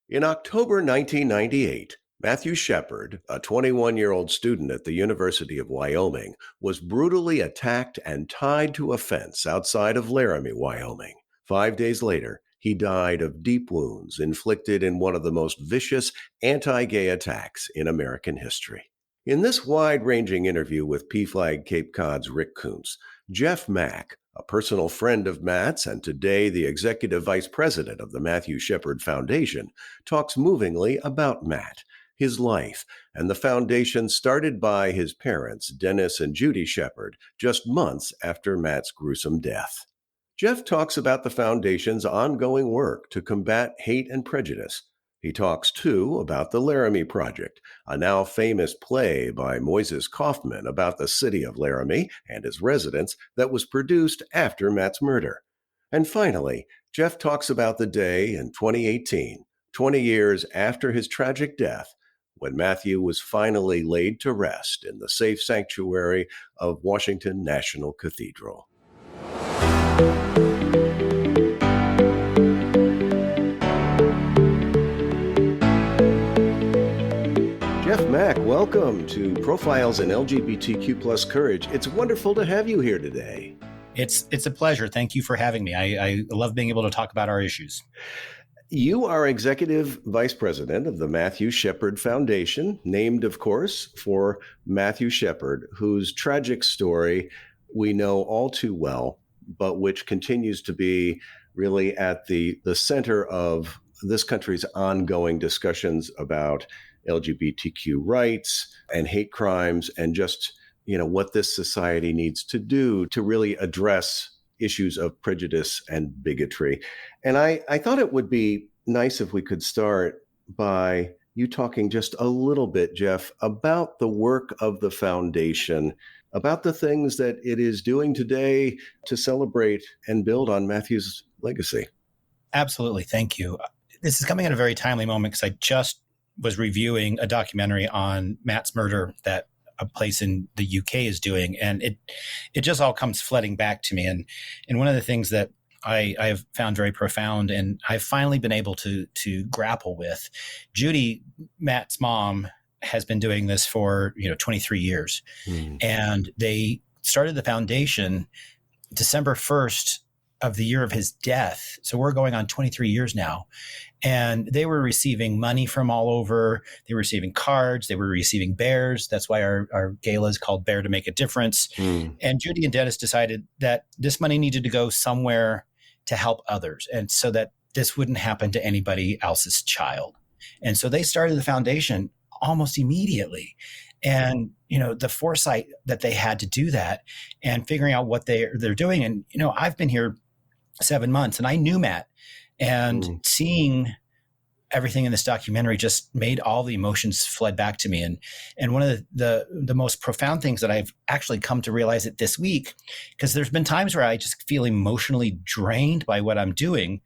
In October 1998, Matthew Shepard, a 21-year-old student at the University of Wyoming, was brutally attacked and tied to a fence outside of Laramie, Wyoming. 5 days later, he died of deep wounds inflicted in one of the most vicious anti-gay attacks in American history. In this wide-ranging interview with PFLAG Cape Cod's Rick Koonce, Jeff Mack, a personal friend of Matt's and today the executive vice president of the Matthew Shepard Foundation, talks movingly about Matt, his life, and the foundation started by his parents, Dennis and Judy Shepard, just months after Matt's gruesome death. Jeff talks about the foundation's ongoing work to combat hate and prejudice. He talks, too, about the Laramie Project, a now famous play by Moises Kaufman about the city of Laramie and its residents that was produced after Matt's murder. And finally, Jeff talks about the day in 2018, 20 years after his tragic death, when Matthew was finally laid to rest in the safe sanctuary of Washington National Cathedral. Jeff Mack, welcome to Profiles in LGBTQ+ Courage. It's wonderful to have you here today. It's a pleasure. Thank you for having me. I love being able to talk about our issues. You are executive vice president of the Matthew Shepard Foundation, named, of course, for Matthew Shepard, whose tragic story we know all too well, but which continues to be really at the center of this country's ongoing discussions about LGBTQ rights and hate crimes and just, what this society needs to do to really address issues of prejudice and bigotry. And I thought it would be nice if we could start by you talking just a little bit, Jeff, about the work of the foundation, about the things that it is doing today to celebrate and build on Matthew's legacy. Absolutely. Thank you. This is coming at a very timely moment because I just was reviewing a documentary on Matt's murder that a place in the UK is doing. And it just all comes flooding back to me. And one of the things that I have found very profound and I've finally been able to grapple with, Judy, Matt's mom, has been doing this for 23 years. And they started the foundation December 1st of the year of his death. So we're going on 23 years now. And they were receiving money from all over. They were receiving cards. They were receiving bears. That's why our gala is called Bear to Make a Difference. And Judy and Dennis decided that this money needed to go somewhere to help others. And so that this wouldn't happen to anybody else's child. And so they started the foundation almost immediately. And, the foresight that they had to do that and figuring out what they're doing. And, I've been here 7 months and I knew Matt, and seeing everything in this documentary just made all the emotions flood back to me. And one of the most profound things that I've actually come to realize it this week, because there's been times where I just feel emotionally drained by what I'm doing.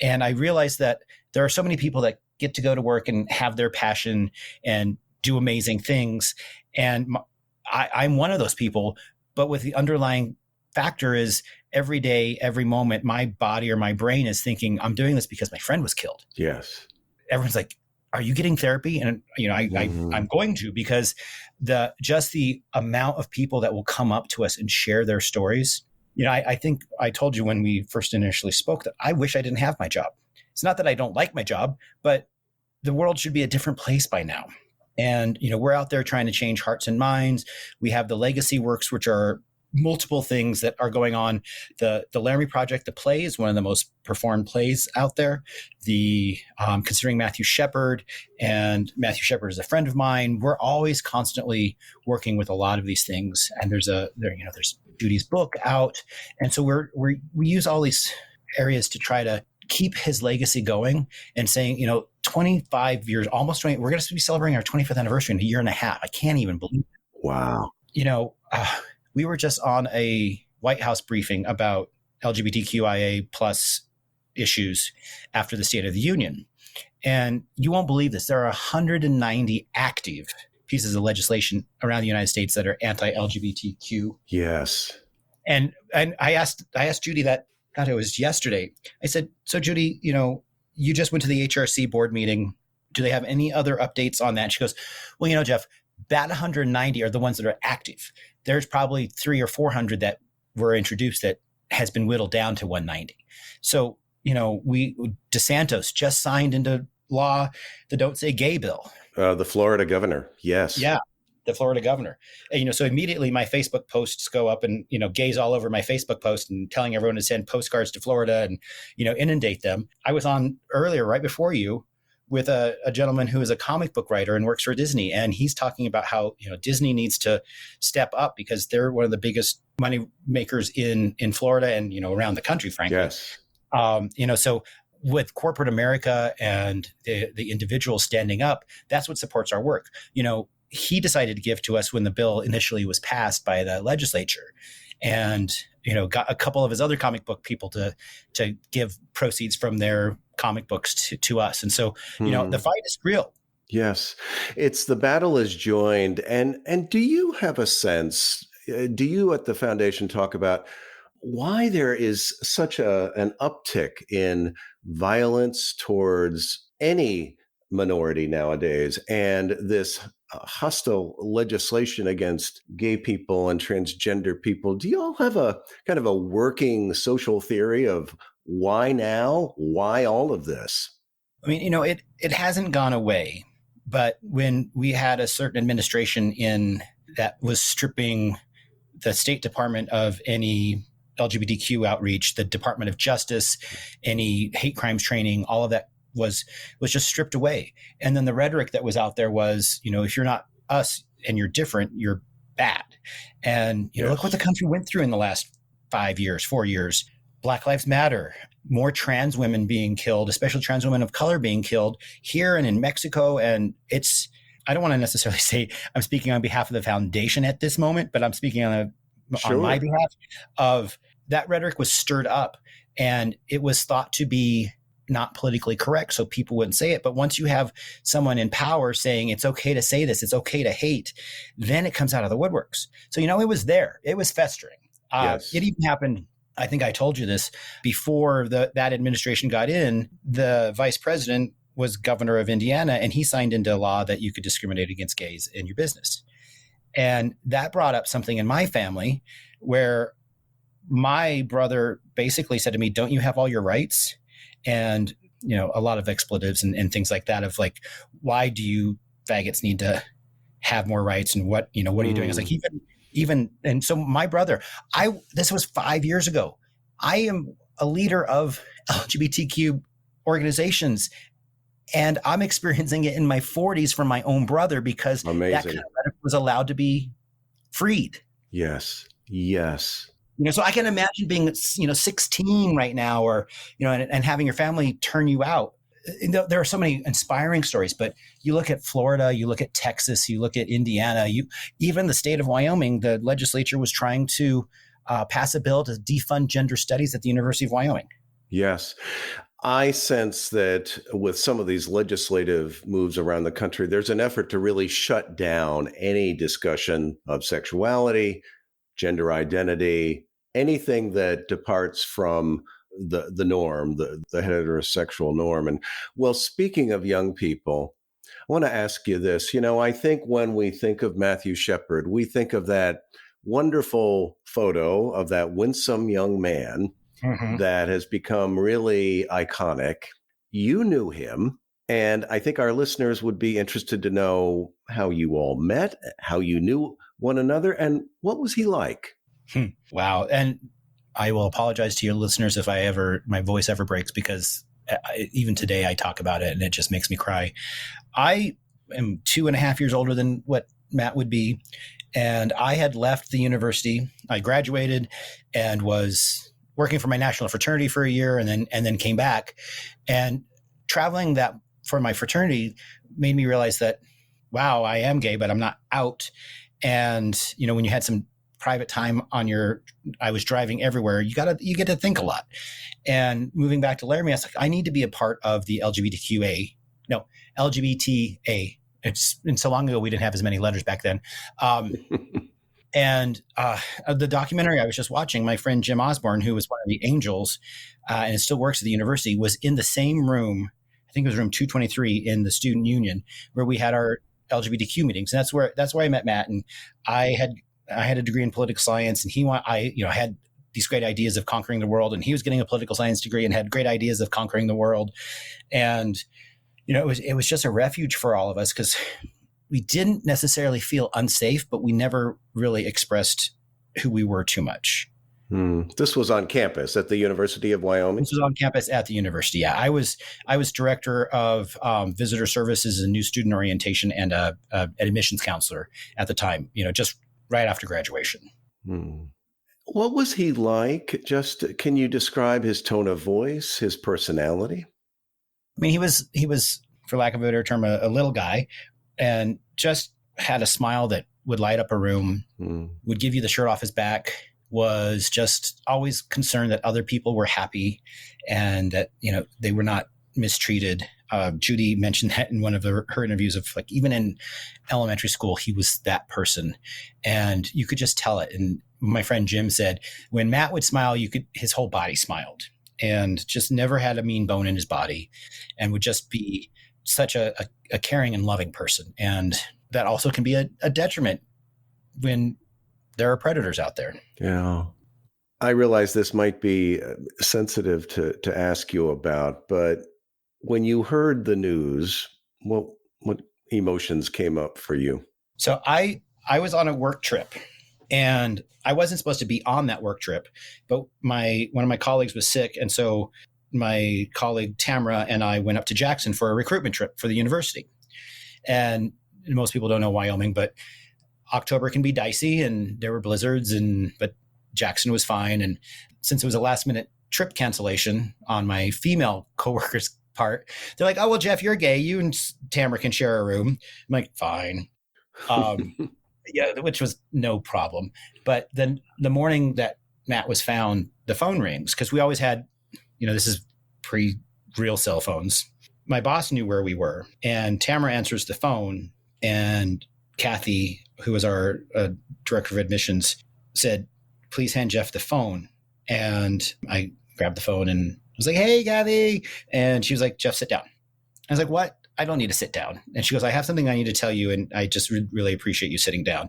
And I realized that there are so many people that get to go to work and have their passion and do amazing things. And I'm one of those people, but with the underlying factor is every day, every moment, my body or my brain is thinking, I'm doing this because my friend was killed. Yes. Everyone's like, are you getting therapy? And, I'm going to, because the amount of people that will come up to us and share their stories. I think I told you when we first initially spoke that I wish I didn't have my job. It's not that I don't like my job, but the world should be a different place by now. And, we're out there trying to change hearts and minds. We have the legacy works, which are multiple things that are going on. The Laramie Project, the play, is one of the most performed plays out there. Considering Matthew Shepard, and Matthew Shepard is a friend of mine, we're always constantly working with a lot of these things. And there's Judy's book out. And so we use all these areas to try to keep his legacy going and saying, 25 years, almost 20, we're going to be celebrating our 25th anniversary in a year and a half. I can't even believe it. Wow. We were just on a White House briefing about LGBTQIA plus issues after the State of the Union. And you won't believe this. There are 190 active pieces of legislation around the United States that are anti-LGBTQ. Yes. And I asked Judy that, God, it was yesterday. I said, so Judy, you just went to the HRC board meeting. Do they have any other updates on that? She goes, well, Jeff, that 190 are the ones that are active. There's probably 300 or 400 that were introduced that has been whittled down to 190. So, DeSantis just signed into law the Don't Say Gay bill. The Florida governor. Yes. Yeah. The Florida governor. And, so immediately my Facebook posts go up and, gays all over my Facebook post and telling everyone to send postcards to Florida and, inundate them. I was on earlier, right before you, with a gentleman who is a comic book writer and works for Disney. And he's talking about how, Disney needs to step up because they're one of the biggest money makers in Florida and, around the country, frankly. Yes. So with corporate America and the individual standing up, that's what supports our work. He decided to give to us when the bill initially was passed by the legislature, and got a couple of his other comic book people to give proceeds from their comic books to us. And so the fight is real. Yes, it's the battle is joined. And do you have a sense? Do you at the foundation talk about why there is such an uptick in violence towards any minority nowadays, and this hostile legislation against gay people and transgender people? Do you all have a kind of a working social theory of why now? Why all of this? I mean, it hasn't gone away, but when we had a certain administration in that was stripping the State Department of any LGBTQ outreach, the Department of Justice, any hate crimes training, all of that was just stripped away. And then the rhetoric that was out there was, if you're not us and you're different, you're bad. And, Yes. Look what the country went through in the last 4 years. Black Lives Matter, more trans women being killed, especially trans women of color being killed here and in Mexico. And I don't want to necessarily say I'm speaking on behalf of the foundation at this moment, but I'm speaking on my behalf of that rhetoric was stirred up, and it was thought to be not politically correct, so people wouldn't say it. But once you have someone in power saying it's okay to say this, it's okay to hate, then it comes out of the woodworks. So, it was there. It was festering. Yes. It even happened, I think I told you this, before that administration got in, the vice president was governor of Indiana, and he signed into law that you could discriminate against gays in your business. And that brought up something in my family where my brother basically said to me, don't you have all your rights? And, a lot of expletives and things like that of like, why do you faggots need to have more rights? And what are you doing? It's like, even, and so my brother, this was 5 years ago. I am a leader of LGBTQ organizations, and I'm experiencing it in my 40s from my own brother because Amazing. That kind of rhetoric was allowed to be freed. Yes. So I can imagine being, 16 right now, or, and having your family turn you out. There are so many inspiring stories, but you look at Florida, you look at Texas, you look at Indiana, even the state of Wyoming, the legislature was trying to pass a bill to defund gender studies at the University of Wyoming. Yes. I sense that with some of these legislative moves around the country, there's an effort to really shut down any discussion of sexuality, gender identity, anything that departs from the norm, the heterosexual norm. And well, speaking of young people, I want to ask you this. I think when we think of Matthew Shepard, we think of that wonderful photo of that winsome young man that has become really iconic. You knew him, and I think our listeners would be interested to know how you all met, how you knew one another, and what was he like? Wow. And I will apologize to your listeners if my voice ever breaks, because even today I talk about it and it just makes me cry. I am 2.5 years older than what Matt would be. And I had left the university. I graduated and was working for my national fraternity for a year, and then came back. And traveling that for my fraternity made me realize that, wow, I am gay, but I'm not out. And, when you had some private time I was driving everywhere, you get to think a lot. And moving back to Laramie, I was like, I need to be a part of the LGBTA. It's been so long ago, we didn't have as many letters back then. And the documentary I was just watching, my friend Jim Osborne, who was one of the angels and still works at the university, was in the same room. I think it was room 223 in the student union where we had our LGBTQ meetings. And that's where I met Matt. And I had a degree in political science, and I had these great ideas of conquering the world, and he was getting a political science degree and had great ideas of conquering the world. And it was just a refuge for all of us because we didn't necessarily feel unsafe, but we never really expressed who we were too much. This was on campus at the University of Wyoming? This was on campus at the university. Yeah, I was director of visitor services and new student orientation and an admissions counselor at the time, just right after graduation. What was he like? Can you describe his tone of voice, his personality? I mean, he was, for lack of a better term, a little guy, and just had a smile that would light up a room, would give you the shirt off his back, was just always concerned that other people were happy and that, they were not mistreated. Judy mentioned that in one of her interviews of like, even in elementary school, he was that person and you could just tell it. And my friend Jim said, when Matt would smile, his whole body smiled and just never had a mean bone in his body and would just be such a caring and loving person. And that also can be a detriment when there are predators out there. Yeah. I realize this might be sensitive to ask you about, but when you heard the news, what emotions came up for you? So I was on a work trip and I wasn't supposed to be on that work trip, but one of my colleagues was sick. And so my colleague Tamara and I went up to Jackson for a recruitment trip for the university. And most people don't know Wyoming, but October can be dicey and there were blizzards, but Jackson was fine. And since it was a last minute trip cancellation on my female coworker's part, they're like, oh, well, Jeff, you're gay. You and Tamara can share a room. I'm like, fine. Yeah, which was no problem. But then the morning that Matt was found, the phone rings because we always had, this is pre-real cell phones. My boss knew where we were and Tamara answers the phone and Kathy, who was our director of admissions, said, please hand Jeff the phone. And I grabbed the phone and was like, hey, Kathy. And she was like, Jeff, sit down. I was like, what? I don't need to sit down. And she goes, I have something I need to tell you. And I just really appreciate you sitting down.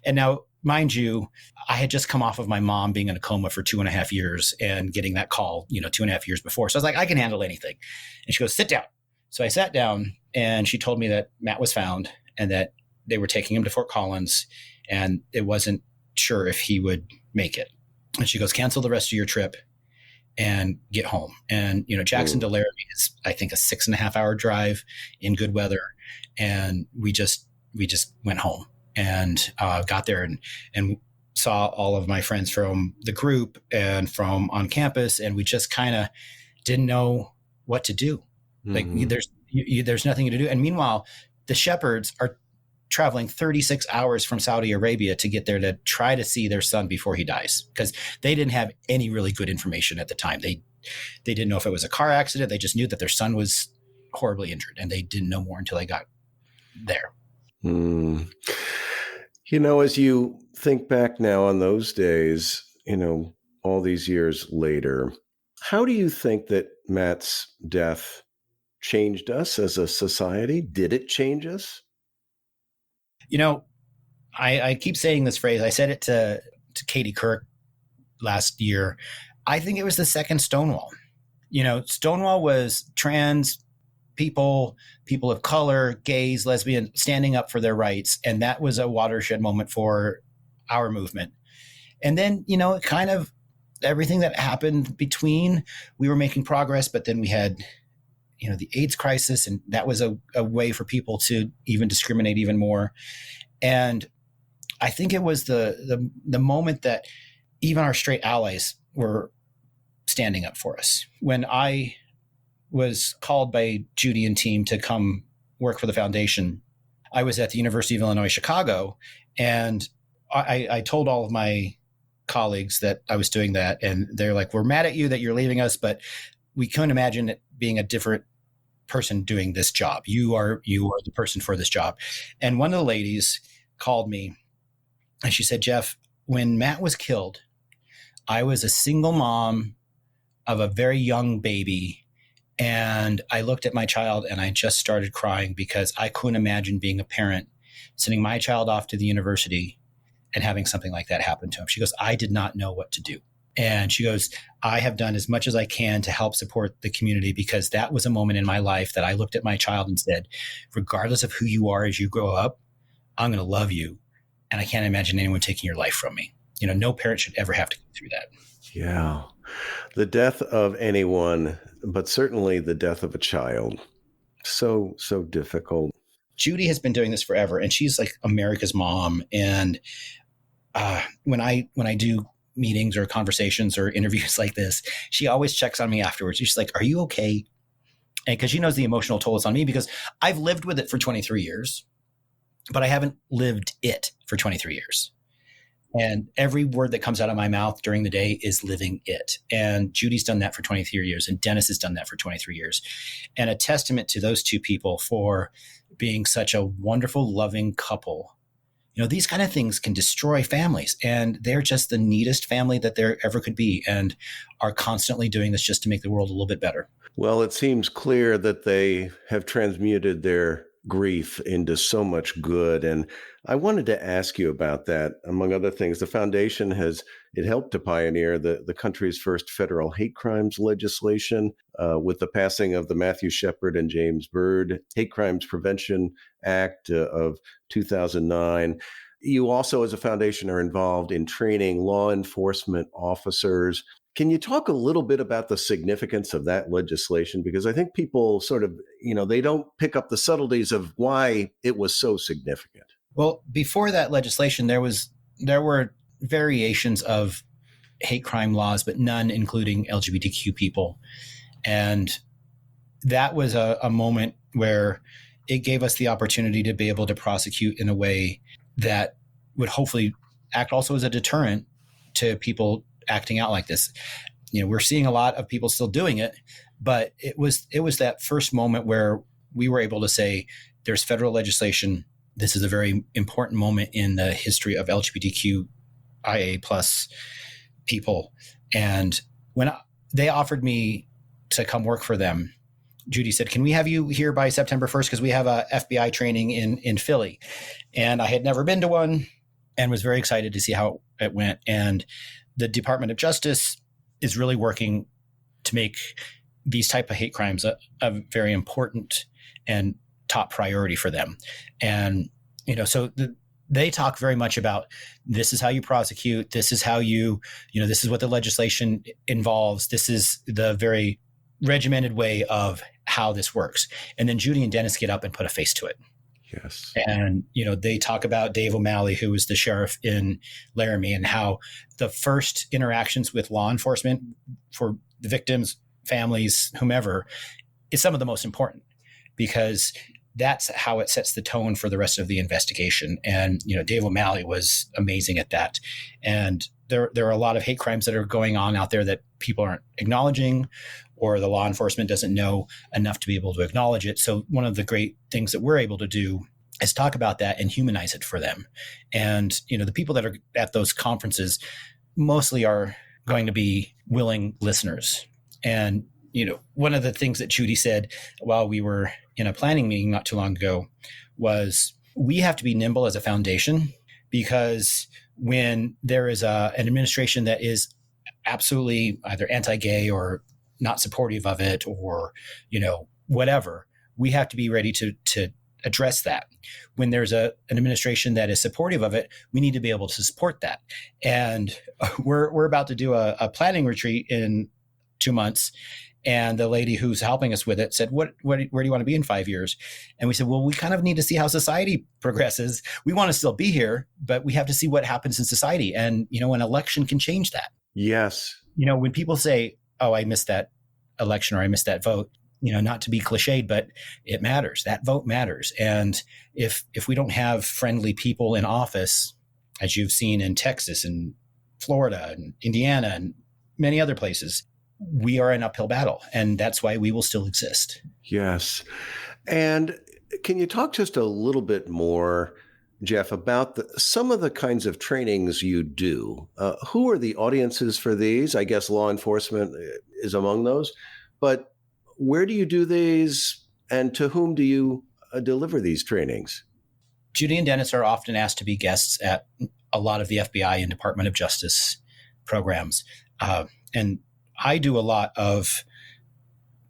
And now, mind you, I had just come off of my mom being in a coma for 2.5 years and getting that call, 2.5 years before. So I was like, I can handle anything. And she goes, sit down. So I sat down and she told me that Matt was found and that they were taking him to Fort Collins and it wasn't sure if he would make it. And she goes, cancel the rest of your trip and get home. And, Jackson to Laramie is, I think, a 6.5 hour drive in good weather. And we just went home and got there and saw all of my friends from the group and from on campus. And we just kind of didn't know what to do. Like there's nothing to do. And meanwhile, the Shepards are traveling 36 hours from Saudi Arabia to get there to try to see their son before he dies because they didn't have any really good information at the time. They didn't know if it was a car accident. They just knew that their son was horribly injured and they didn't know more until they got there. As you think back now on those days, all these years later, how do you think that Matt's death changed us as a society? Did it change us? I keep saying this phrase. I said it to Katie Kirk last year. I think it was the second Stonewall. Stonewall was trans people of color, gays, lesbian, standing up for their rights. And that was a watershed moment for our movement. And then, kind of everything that happened between, we were making progress, but then we had the AIDS crisis, and that was a way for people to even discriminate even more. And I think it was the moment that even our straight allies were standing up for us. When I was called by Judy and team to come work for the foundation, I was at the University of Illinois, Chicago, and I told all of my colleagues that I was doing that, and they're like, we're mad at you that you're leaving us, but we couldn't imagine it being a different person doing this job. You are the person for this job. And one of the ladies called me And she said, Jeff, when Matt was killed, I was a single mom of a very young baby. And I looked at my child and I just started crying because I couldn't imagine being a parent, sending my child off to the university and having something like that happen to him. She goes, I did not know what to do. And she goes, I have done as much as I can to help support the community, because that was a moment in my life that I looked at my child and said, regardless of who you are as you grow up, I'm going to love you. And I can't imagine anyone taking your life from me. No parent should ever have to go through that. Yeah. The death of anyone, but certainly the death of a child. So difficult. Judy has been doing this forever, and she's like America's mom. And when I do meetings or conversations or interviews like this, she always checks on me afterwards. She's like, are you okay? And because she knows the emotional toll it's on me, because I've lived with it for 23 years, but I haven't lived it for 23 years. And every word that comes out of my mouth during the day is living it. And Judy's done that for 23 years, and Dennis has done that for 23 years. And a testament to those two people for being such a wonderful, loving couple. These kind of things can destroy families, and they're just the neatest family that there ever could be, and are constantly doing this just to make the world a little bit better. Well, it seems clear that they have transmuted their grief into so much good. And I wanted to ask you about that. Among other things, the foundation helped to pioneer the country's first federal hate crimes legislation with the passing of the Matthew Shepard and James Byrd Hate Crimes Prevention Act of 2009. You also, as a foundation, are involved in training law enforcement officers. Can you talk a little bit about the significance of that legislation? Because I think people sort of, they don't pick up the subtleties of why it was so significant. Well, before that legislation, there were variations of hate crime laws, but none including LGBTQ people. And that was a moment where it gave us the opportunity to be able to prosecute in a way that would hopefully act also as a deterrent to people acting out like this. We're seeing a lot of people still doing it, but it was that first moment where we were able to say, there's federal legislation. This is a very important moment in the history of LGBTQIA plus people. And when they offered me to come work for them, Judy said, can we have you here by September 1st? Because we have a FBI training in Philly. And I had never been to one and was very excited to see how it went. And the Department of Justice is really working to make these type of hate crimes a very important and top priority for them. And, so they talk very much about, this is how you prosecute. This is how this is what the legislation involves. This is the very regimented way of how this works. And then Judy and Dennis get up and put a face to it. Yes. And, they talk about Dave O'Malley, who was the sheriff in Laramie, and how the first interactions with law enforcement for the victims, families, whomever, is some of the most important, because that's how it sets the tone for the rest of the investigation. And, Dave O'Malley was amazing at that. And there are a lot of hate crimes that are going on out there that people aren't acknowledging, or the law enforcement doesn't know enough to be able to acknowledge it. So one of the great things that we're able to do is talk about that and humanize it for them. And, the people that are at those conferences mostly are going to be willing listeners. And, one of the things that Judy said while we were in a planning meeting not too long ago was, we have to be nimble as a foundation, because when there is an administration that is absolutely either anti-gay or not supportive of it, or, whatever, we have to be ready to address that. When there's an administration that is supportive of it, we need to be able to support that. And we're about to do a planning retreat in 2 months. And the lady who's helping us with it said, where do you want to be in 5 years? And we said, well, we kind of need to see how society progresses. We want to still be here, but we have to see what happens in society. And, an election can change that. Yes. When people say, oh, I missed that election or I missed that vote, not to be cliched, but it matters. That vote matters. And if we don't have friendly people in office, as you've seen in Texas and Florida and Indiana and many other places, we are an uphill battle. And that's why we will still exist. Yes. And can you talk just a little bit more? Jeff, about some of the kinds of trainings you do. Who are the audiences for these? I guess law enforcement is among those. But where do you do these, and to whom do you deliver these trainings? Judy and Dennis are often asked to be guests at a lot of the FBI and Department of Justice programs. And I do a lot of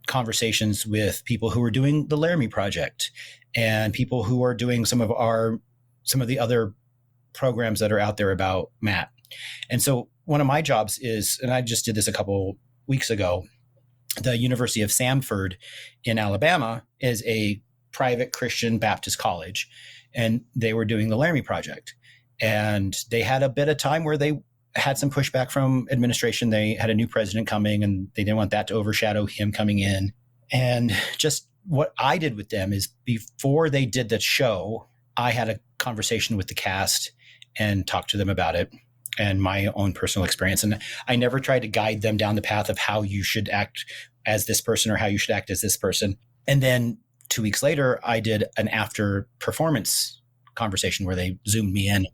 conversations with people who are doing the Laramie Project and people who are doing some of the other programs that are out there about Matt. And so one of my jobs is, and I just did this a couple weeks ago, the University of Samford in Alabama is a private Christian Baptist college, and they were doing the Laramie Project. And they had a bit of time where they had some pushback from administration. They had a new president coming, and they didn't want that to overshadow him coming in. And just what I did with them is before they did the show, I had a conversation with the cast and talked to them about it and my own personal experience. And I never tried to guide them down the path of how you should act as this person or how you should act as this person. And then 2 weeks later, I did an after performance conversation where they zoomed me in.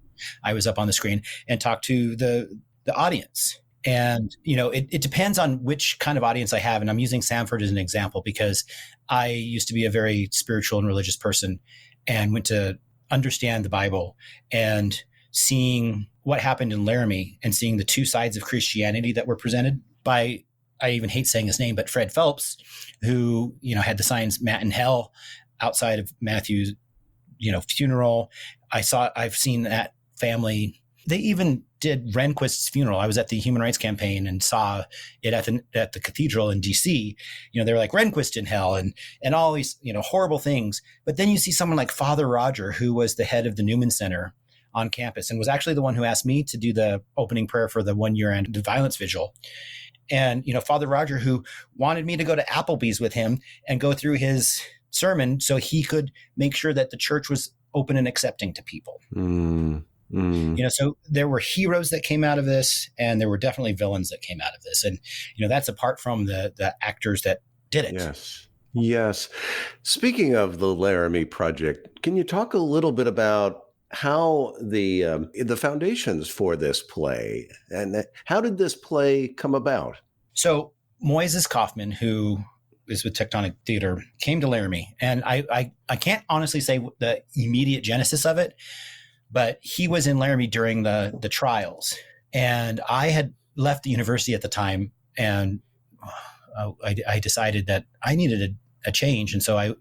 I was up on the screen and talked to the audience. And, it depends on which kind of audience I have. And I'm using Samford as an example because I used to be a very spiritual and religious person and went to understand the Bible, and seeing what happened in Laramie and seeing the two sides of Christianity that were presented by, I even hate saying his name, but Fred Phelps, who, had the signs Matt in hell outside of Matthew's, funeral. I've seen that family. They even did Rehnquist's funeral. I was at the Human Rights Campaign and saw it at the Cathedral in DC. They were like Rehnquist in hell and all these, horrible things. But then you see someone like Father Roger, who was the head of the Newman Center on campus and was actually the one who asked me to do the opening prayer for the 1 year anti-violence vigil. And, Father Roger, who wanted me to go to Applebee's with him and go through his sermon so he could make sure that the church was open and accepting to people. So there were heroes that came out of this, and there were definitely villains that came out of this. And, that's apart from the actors that did it. Yes. Speaking of the Laramie Project, can you talk a little bit about how the foundations for this play, and how did this play come about? So Moises Kaufman, who is with Tectonic Theater, came to Laramie, and I can't honestly say the immediate genesis of it, but he was in Laramie during the trials, and I had left the university at the time, and I decided that I needed a change. And so one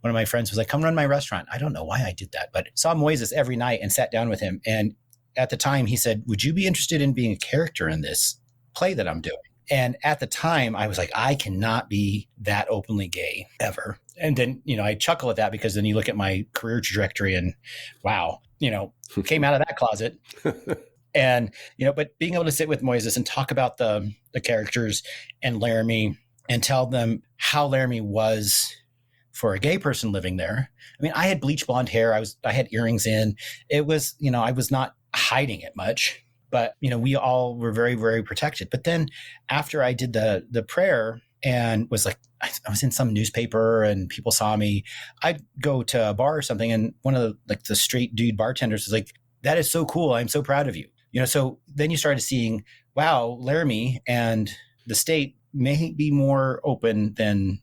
of my friends was like, come run my restaurant. I don't know why I did that, but saw Moises every night and sat down with him. And at the time he said, would you be interested in being a character in this play that I'm doing? And at the time I was like, I cannot be that openly gay ever. And then, I chuckle at that because then you look at my career trajectory and wow, came out of that closet. And, but being able to sit with Moises and talk about the characters and Laramie and tell them how Laramie was for a gay person living there. I mean, I had bleach blonde hair. I had earrings in. It was, I was not hiding it much, but, we all were very, very protected. But then after I did the prayer and was like, I was in some newspaper and people saw me, I'd go to a bar or something. And one of the straight dude bartenders was like, that is so cool. I'm so proud of you. So then you started seeing, wow, Laramie and the state may be more open than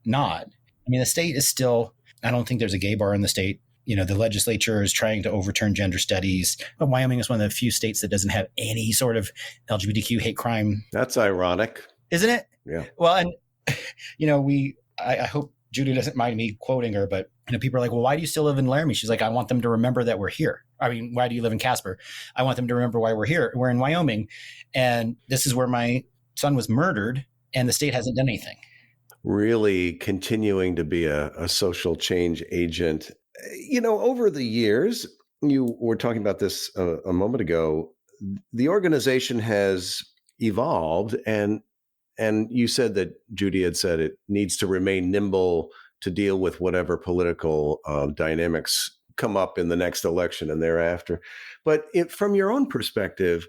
not. I mean, the state is still, I don't think there's a gay bar in the state. The legislature is trying to overturn gender studies. But Wyoming is one of the few states that doesn't have any sort of LGBTQ hate crime. That's ironic. Isn't it? Yeah. Well, and, I hope Judy doesn't mind me quoting her, but, people are like, well, why do you still live in Laramie? She's like, I want them to remember that we're here. I mean, why do you live in Casper? I want them to remember why we're here. We're in Wyoming. And this is where my son was murdered. And the state hasn't done anything. Really continuing to be a social change agent. Over the years, you were talking about this a moment ago, the organization has evolved, and you said that Judy had said it needs to remain nimble to deal with whatever political dynamics come up in the next election and thereafter. But from your own perspective,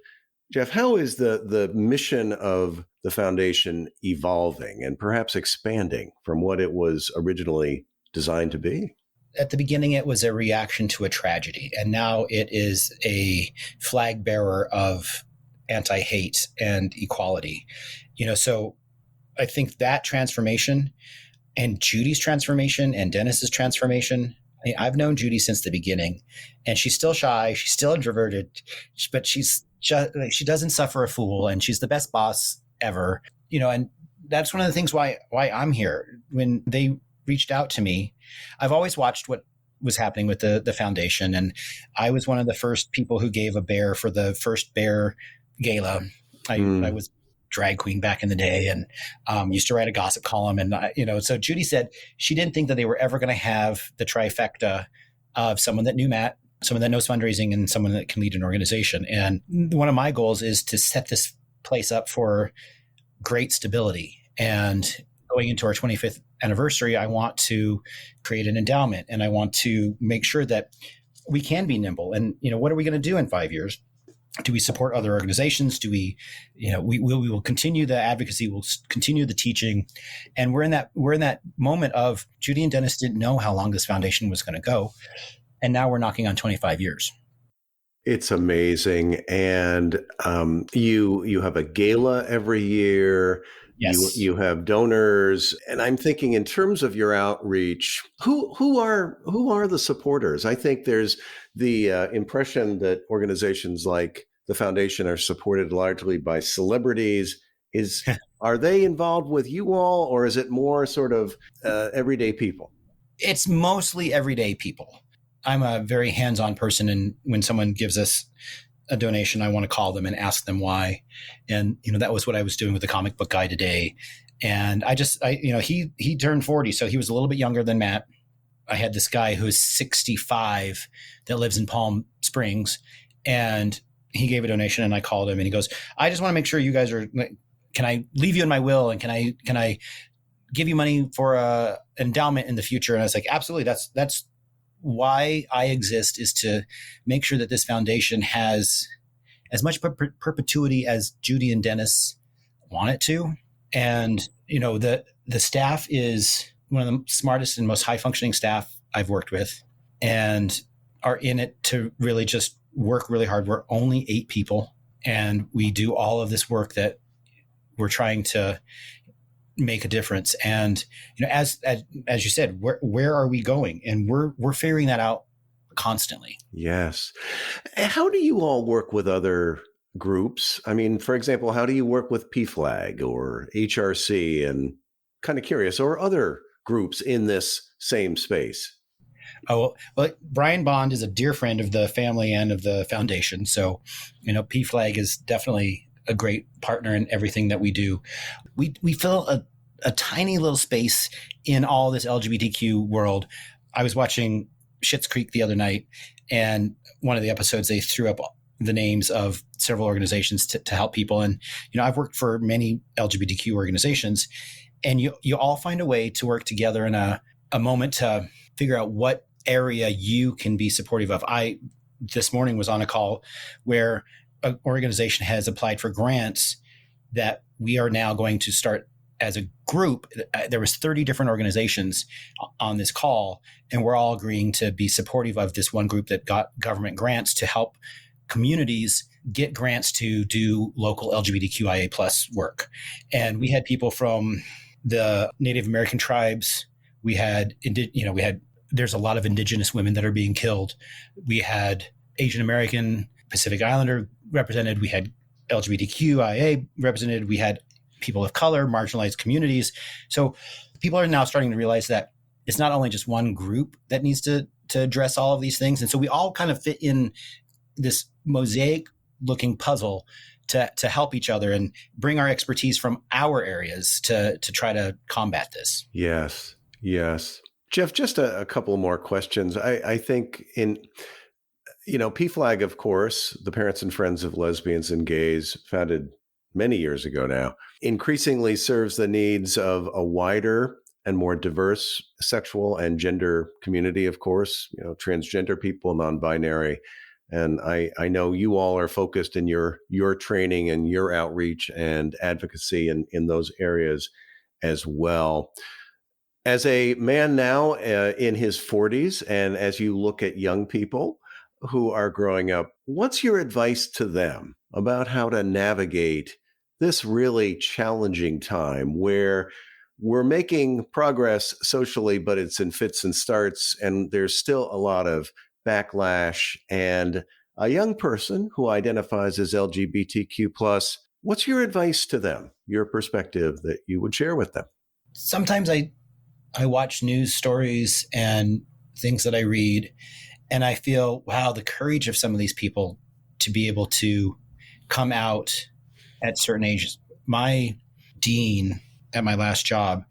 Jeff, how is the mission of the foundation evolving and perhaps expanding from what it was originally designed to be? at the beginning, it was a reaction to a tragedy, and now it is a flag bearer of anti-hate and equality. So I think that transformation and Judy's transformation and Dennis's transformation. I've known Judy since the beginning, and she's still shy. She's still introverted, but she doesn't suffer a fool, and she's the best boss ever. And that's one of the things why I'm here. When they reached out to me, I've always watched what was happening with the foundation, and I was one of the first people who gave a bear for the first bear gala. I was drag queen back in the day, and used to write a gossip column. And, so Judy said she didn't think that they were ever going to have the trifecta of someone that knew Matt, someone that knows fundraising, and someone that can lead an organization. And one of my goals is to set this place up for great stability. And going into our 25th anniversary, I want to create an endowment, and I want to make sure that we can be nimble. And, what are we going to do in 5 years? Do we support other organizations? Do we, we will continue the advocacy, we'll continue the teaching. And we're in that moment of Judy and Dennis didn't know how long this foundation was going to go. And now we're knocking on 25 years. It's amazing. And you have a gala every year. Yes. You have donors. And I'm thinking in terms of your outreach, who are the supporters? I think there's the impression that organizations like the foundation are supported largely by celebrities. Are they involved with you all, or is it more sort of everyday people? It's mostly everyday people. I'm a very hands-on person, and when someone gives us a donation, I want to call them and ask them why. And that was what I was doing with the comic book guy today. And he turned 40, so he was a little bit younger than Matt. I had this guy who's 65 that lives in Palm Springs, and he gave a donation, and I called him, and he goes, I just want to make sure you guys can I leave you in my will? And can I give you money for an endowment in the future? And I was like, absolutely. That's why I exist, is to make sure that this foundation has as much perpetuity as Judy and Dennis want it to. And, the staff is one of the smartest and most high functioning staff I've worked with, and are in it to really just work really hard. We're only 8 people, and we do all of this work that we're trying to make a difference. And, as you said, where are we going? And we're figuring that out constantly. Yes. How do you all work with other groups? I mean, for example, how do you work with PFLAG or HRC, and kind of curious, or other groups in this same space? Oh, well, Brian Bond is a dear friend of the family and of the foundation. So, PFLAG is definitely a great partner in everything that we do. We fill a tiny little space in all this LGBTQ world. I was watching Schitt's Creek the other night, and one of the episodes, they threw up the names of several organizations to help people. And, I've worked for many LGBTQ organizations, and you all find a way to work together in a moment to figure out what area you can be supportive of. I, this morning, was on a call where an organization has applied for grants that we are now going to start as a group. There was 30 different organizations on this call, and we're all agreeing to be supportive of this one group that got government grants to help communities get grants to do local LGBTQIA plus work. And we had people from the Native American tribes. We had, there's a lot of indigenous women that are being killed. We had Asian American, Pacific Islander represented. We had LGBTQIA represented. We had people of color, marginalized communities. So people are now starting to realize that it's not only just one group that needs to address all of these things. And so we all kind of fit in this mosaic looking puzzle to help each other and bring our expertise from our areas to try to combat this. Yes. Jeff, just a couple more questions. I think PFLAG, of course, the Parents and Friends of Lesbians and Gays, founded many years ago now, increasingly serves the needs of a wider and more diverse sexual and gender community, of course, transgender people, non-binary. And I know you all are focused in your training and your outreach and advocacy in those areas as well. As a man now in his 40s, and as you look at young people who are growing up, what's your advice to them about how to navigate this really challenging time where we're making progress socially, but it's in fits and starts, and there's still a lot of backlash? And a young person who identifies as LGBTQ+, what's your advice to them, your perspective that you would share with them? Sometimes I watch news stories and things that I read, and I feel, wow, the courage of some of these people to be able to come out at certain ages. My dean at my last job,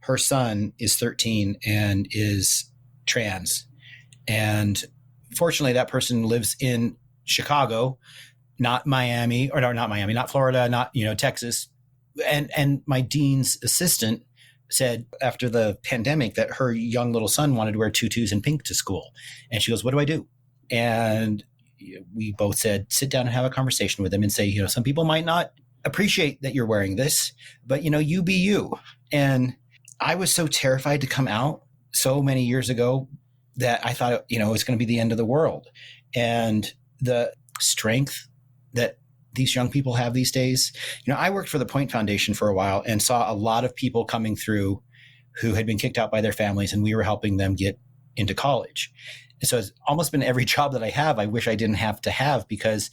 her son is 13 and is trans. And fortunately, that person lives in Chicago, not Miami, or no, not Miami, not Florida, not, Texas. And my dean's assistant said after the pandemic that her young little son wanted to wear tutus and pink to school. And she goes, what do I do? And we both said, sit down and have a conversation with him and say, some people might not appreciate that you're wearing this, but you be you. And I was so terrified to come out so many years ago that I thought, it was going to be the end of the world. And the strength that these young people have these days. I worked for the Point Foundation for a while and saw a lot of people coming through who had been kicked out by their families, and we were helping them get into college. And so it's almost been every job that I have, I wish I didn't have to have, because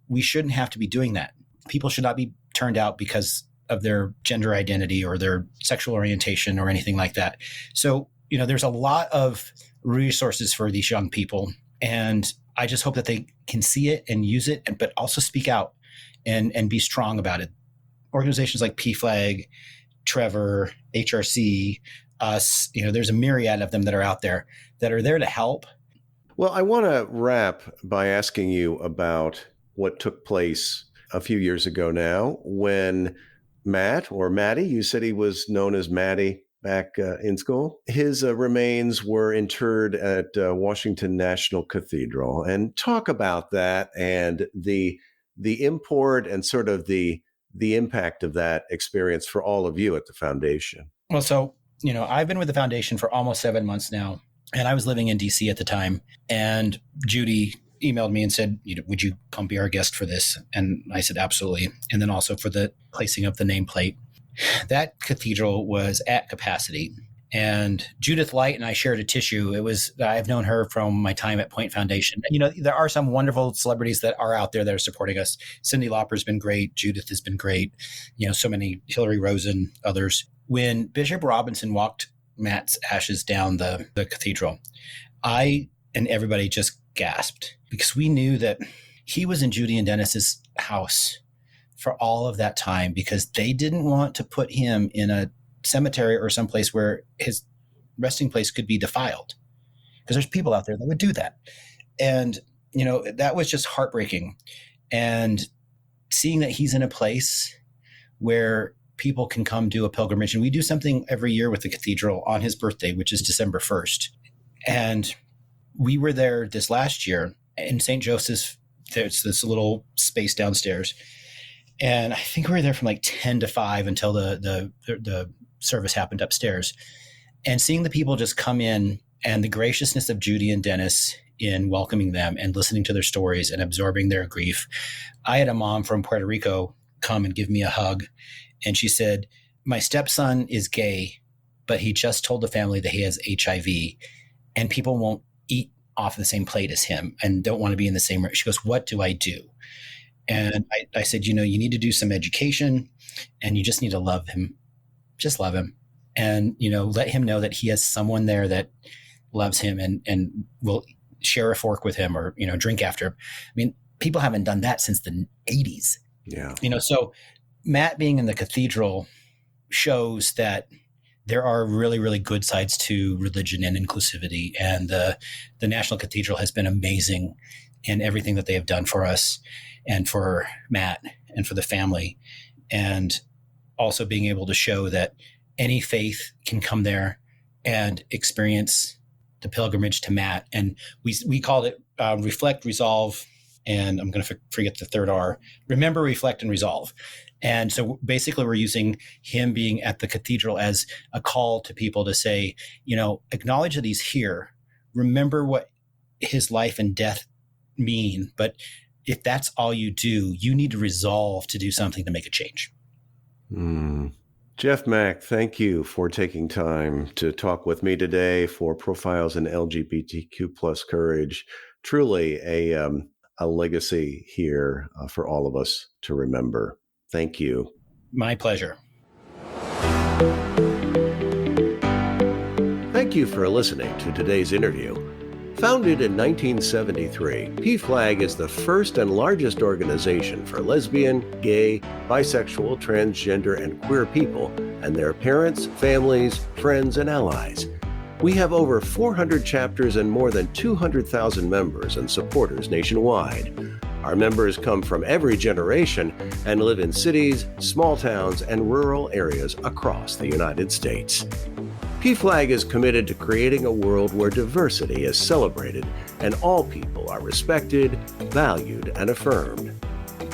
we shouldn't have to be doing that. People should not be turned out because of their gender identity or their sexual orientation or anything like that. So, there's a lot of resources for these young people, and I just hope that they can see it and use it, but also speak out and be strong about it. Organizations like PFLAG, Trevor, HRC, us, there's a myriad of them that are out there that are there to help. Well, I want to wrap by asking you about what took place a few years ago now when Matt, or Matty, you said he was known as Matty back in school. His remains were interred at Washington National Cathedral. And talk about that and the import and sort of the impact of that experience for all of you at the foundation. Well, so, I've been with the foundation for almost 7 months now, and I was living in DC at the time. And Judy emailed me and said, would you come be our guest for this? And I said, absolutely. And then also for the placing of the nameplate. That cathedral was at capacity. And Judith Light and I shared a tissue. I've known her from my time at Point Foundation. There are some wonderful celebrities that are out there that are supporting us. Cyndi Lauper's been great. Judith has been great. So many, Hillary Rosen, others. When Bishop Robinson walked Matt's ashes down the cathedral, I and everybody just gasped, because we knew that he was in Judy and Dennis's house for all of that time, because they didn't want to put him in a cemetery or someplace where his resting place could be defiled, because there's people out there that would do that. And, that was just heartbreaking. And seeing that he's in a place where people can come do a pilgrimage, and we do something every year with the cathedral on his birthday, which is December 1st. And we were there this last year in St. Joseph's. There's this little space downstairs. And I think we were there from like 10 to 5 until the service happened upstairs. And seeing the people just come in, and the graciousness of Judy and Dennis in welcoming them and listening to their stories and absorbing their grief. I had a mom from Puerto Rico come and give me a hug. And she said, my stepson is gay, but he just told the family that he has HIV, and people won't eat off the same plate as him and don't want to be in the same room. She goes, what do I do? And I said, you need to do some education, and you just need to love him. Just love him. And, let him know that he has someone there that loves him and will share a fork with him or, drink after him. I mean, people haven't done that since the 80s. Yeah. So Matt being in the cathedral shows that there are really, really good sides to religion and inclusivity. And the National Cathedral has been amazing in everything that they have done for us and for Matt and for the family. And also being able to show that any faith can come there and experience the pilgrimage to Matt. And we called it Reflect, Resolve, and I'm going to forget the third R, remember, reflect, and resolve. And so basically we're using him being at the cathedral as a call to people to say, acknowledge that he's here. Remember what his life and death mean. But if that's all you do, you need to resolve to do something to make a change. Jeff Mack, thank you for taking time to talk with me today for Profiles in LGBTQ plus Courage. Truly a legacy here for all of us to remember. Thank you. My pleasure. Thank you for listening to today's interview. Founded in 1973, PFLAG is the first and largest organization for lesbian, gay, bisexual, transgender, and queer people and their parents, families, friends, and allies. We have over 400 chapters and more than 200,000 members and supporters nationwide. Our members come from every generation and live in cities, small towns, and rural areas across the United States. PFLAG is committed to creating a world where diversity is celebrated and all people are respected, valued, and affirmed.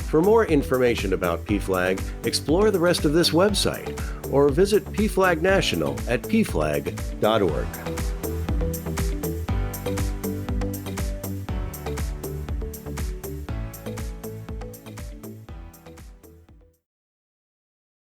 For more information about PFLAG, explore the rest of this website or visit PFLAG National at pflag.org.